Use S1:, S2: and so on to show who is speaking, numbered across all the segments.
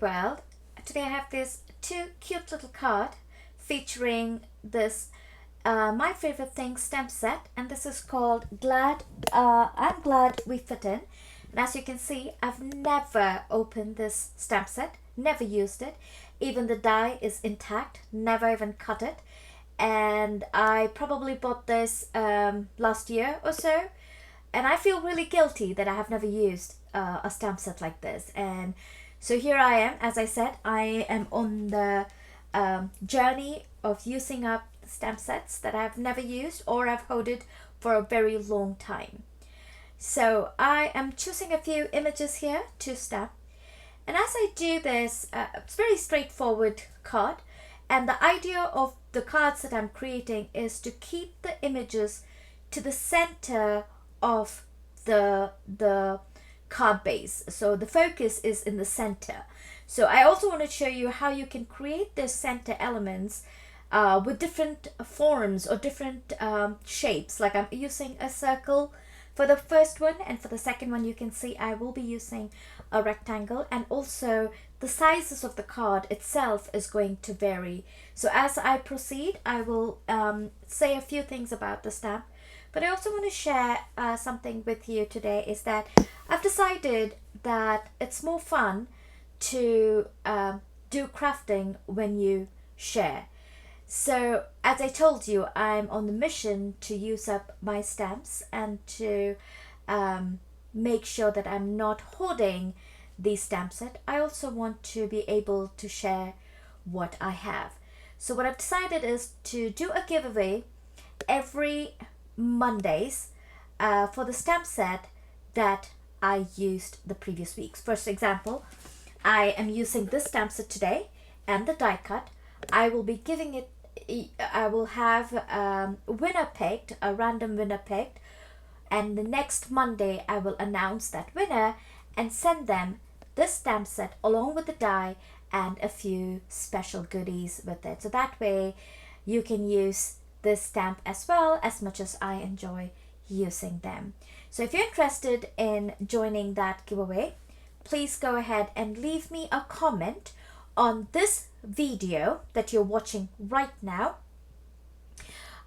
S1: world. Today I have this two cute little card featuring this my favorite thing stamp set, and this is called I'm glad we fit in. And as you can see, I've never opened this stamp set, never used it. Even the die is intact, never even cut it. And I probably bought this last year or so, and I feel really guilty that I have never used a stamp set like this. And so here I am. As I said, I am on the journey of using up stamp sets that I've never used or I've hoarded for a very long time. So I am choosing a few images here to stamp, and as I do this, it's very straightforward card, and the idea of the cards that I'm creating is to keep the images to the center of the card base. So the focus is in the center. So I also want to show you how you can create those center elements with different forms or different shapes. Like I'm using a circle for the first one, and for the second one you can see I will be using a rectangle, and also the sizes of the card itself is going to vary. So as I proceed, I will say a few things about the stamp. But I also want to share something with you today, is that I've decided that it's more fun to do crafting when you share. So as I told you, I'm on the mission to use up my stamps and to make sure that I'm not hoarding these stamp set. I also want to be able to share what I have. So what I've decided is to do a giveaway every Mondays for the stamp set that I used the previous weeks. For example, I am using this stamp set today and the die cut. I will be giving it, I will have winner picked, a random winner picked, and the next Monday I will announce that winner and send them this stamp set along with the die and a few special goodies with it. So that way you can use this stamp as well, as much as I enjoy using them. So if you're interested in joining that giveaway, please go ahead and leave me a comment on this video that you're watching right now.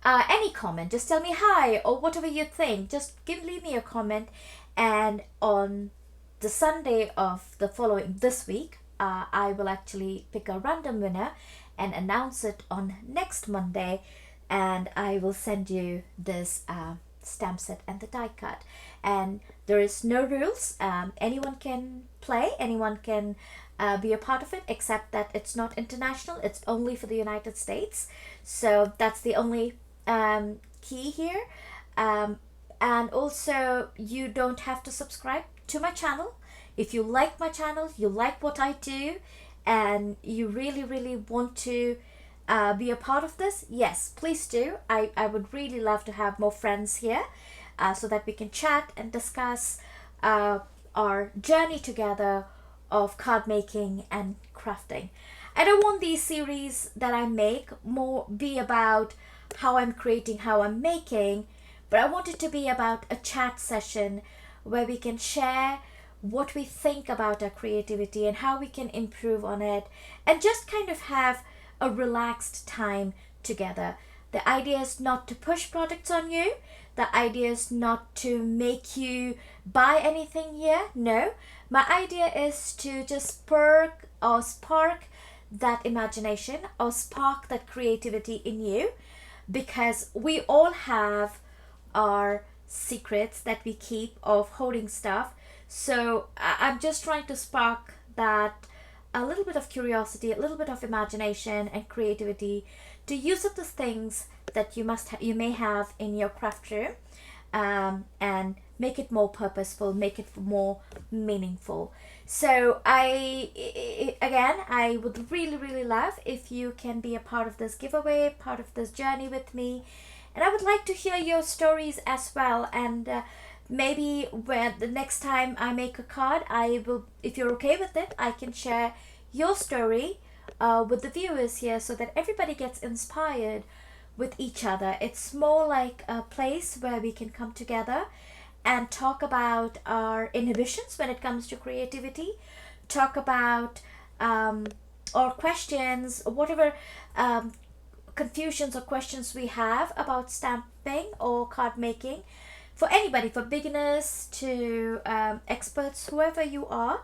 S1: Any comment, just tell me hi or whatever you think. Just leave me a comment, and on the Sunday of the following this week, I will actually pick a random winner and announce it on next Monday, and I will send you this stamp set and the die cut. And there is no rules. Anyone can play, anyone can be a part of it, except that it's not international, it's only for the United States. So that's the only key here. And also, you don't have to subscribe to my channel. If you like my channel, you like what I do, and you really want to be a part of this, yes, please do. I would really love to have more friends here so that we can chat and discuss our journey together of card making and crafting. I don't want these series that I make more be about how I'm creating, how I'm making, but I want it to be about a chat session where we can share what we think about our creativity and how we can improve on it, and just kind of have a relaxed time together. The idea is not to push products on you. The idea is not to make you buy anything here. No, my idea is to just spark that imagination or spark that creativity in you, because we all have our secrets that we keep of holding stuff. So I'm just trying to spark that, a little bit of curiosity, a little bit of imagination and creativity to use up the things that you may have in your craft room, and make it more purposeful, make it more meaningful. So I would really love if you can be a part of this giveaway, part of this journey with me, and I would like to hear your stories as well. And maybe when the next time I make a card, I will, if you're okay with it, I can share your story with the viewers here, so that everybody gets inspired with each other. It's more like a place where we can come together and talk about our inhibitions when it comes to creativity, talk about or questions, or whatever confusions or questions we have about stamping or card making, for anybody, for beginners to experts, whoever you are,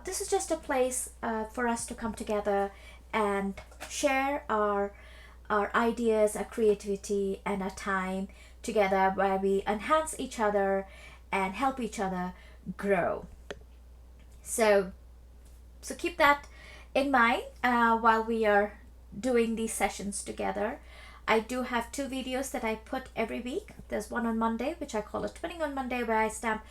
S1: this is just a place for us to come together and share our ideas, our creativity, and our time together, where we enhance each other and help each other grow. So, so keep that in mind while we are doing these sessions together. I do have 2 videos that I put every week. There's one on Monday, which I call a Twinning on Monday, where I stamp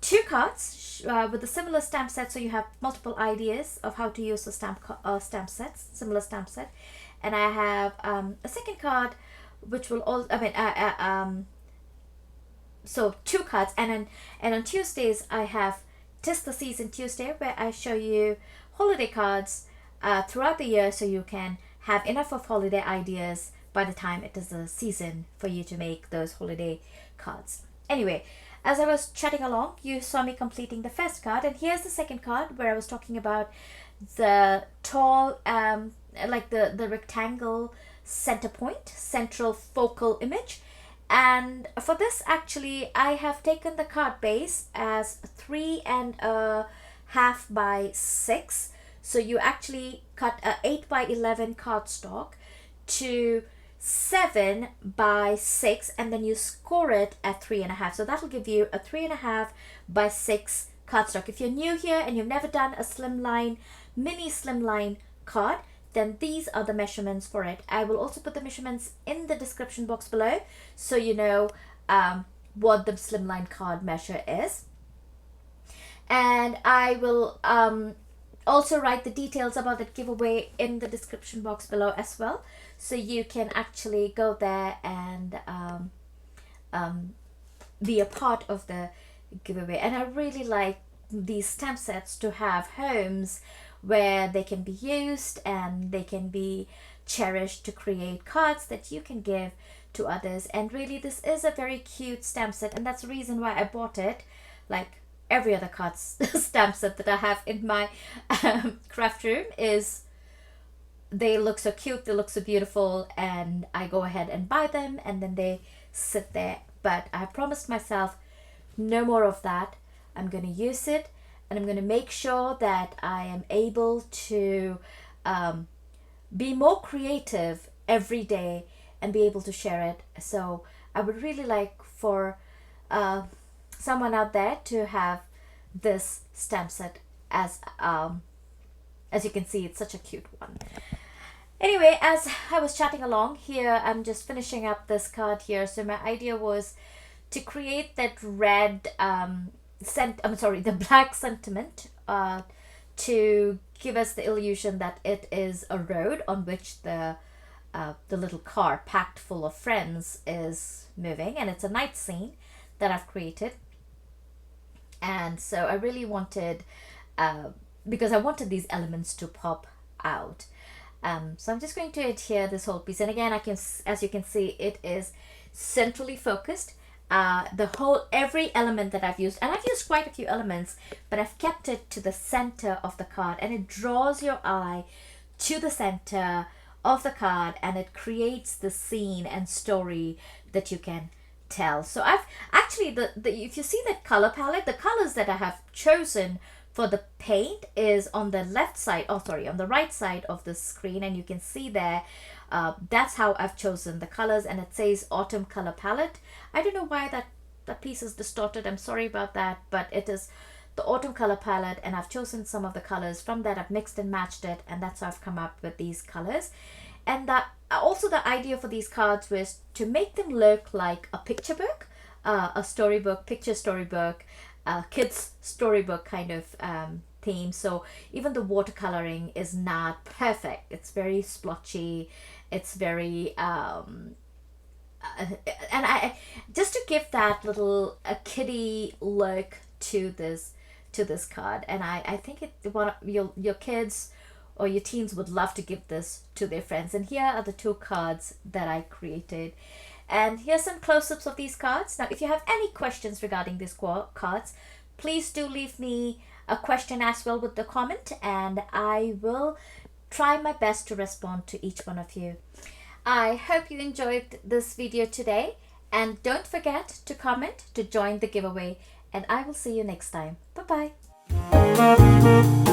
S1: 2 cards with a similar stamp set, so you have multiple ideas of how to use the stamp sets, similar stamp set. And I have a second card, which will all, so 2 cards, and on Tuesdays I have Tis the Season Tuesday, where I show you holiday cards throughout the year, so you can have enough of holiday ideas by the time it is the season for you to make those holiday cards. Anyway, as I was chatting along, you saw me completing the first card, and here's the second card, where I was talking about the tall, like the rectangle center point, central focal image. And for this, actually, I have taken the card base as 3.5 by 6. So you actually cut a 8 by 11 cardstock to 7 by 6, and then you score it at 3.5. So that'll give you a 3.5 by 6 cardstock. If you're new here and you've never done a slimline, mini slimline card, then these are the measurements for it. I will also put the measurements in the description box below, so you know what the slimline card measure is. And I will also write the details about the giveaway in the description box below as well, so you can actually go there and be a part of the giveaway. And I really like these stamp sets to have homes where they can be used and they can be cherished to create cards that you can give to others. And really, this is a very cute stamp set, and that's the reason why I bought it. Like every other cards stamp set that I have in my craft room, is they look so cute, they look so beautiful, and I go ahead and buy them, and then they sit there. But I promised myself no more of that. I'm going to use it, and I'm going to make sure that I am able to be more creative every day and be able to share it. So I would really like for someone out there to have this stamp set, as you can see, it's such a cute one. Anyway, as I was chatting along here, I'm just finishing up this card here. So my idea was to create that red the black sentiment to give us the illusion that it is a road on which the little car packed full of friends is moving, and it's a night scene that I've created. And so I really wanted, because I wanted these elements to pop out. So I'm just going to adhere this whole piece, and again, as you can see, it is centrally focused. Every element that I've used, and I've used quite a few elements, but I've kept it to the center of the card, and it draws your eye to the center of the card, and it creates the scene and story that you can tell. So I've actually, if you see that color palette, the colors that I have chosen for the paint is on the left side, on the right side of the screen, and you can see there, that's how I've chosen the colors, and it says autumn color palette. I don't know why that piece is distorted, I'm sorry about that, but it is the autumn color palette, and I've chosen some of the colors from that. I've mixed and matched it, and that's how I've come up with these colors. And that also, the idea for these cards was to make them look like a picture book, a storybook, picture storybook, kids storybook kind of theme. So even the watercoloring is not perfect. It's very splotchy. It's very and I just to give that little kiddie look to this card. And I think your kids or your teens would love to give this to their friends. And here are the 2 cards that I created. And here's some close-ups of these cards. Now, if you have any questions regarding these cards, please do leave me a question as well with the comment, and I will try my best to respond to each one of you. I hope you enjoyed this video today, and don't forget to comment to join the giveaway, and I will see you next time. Bye bye.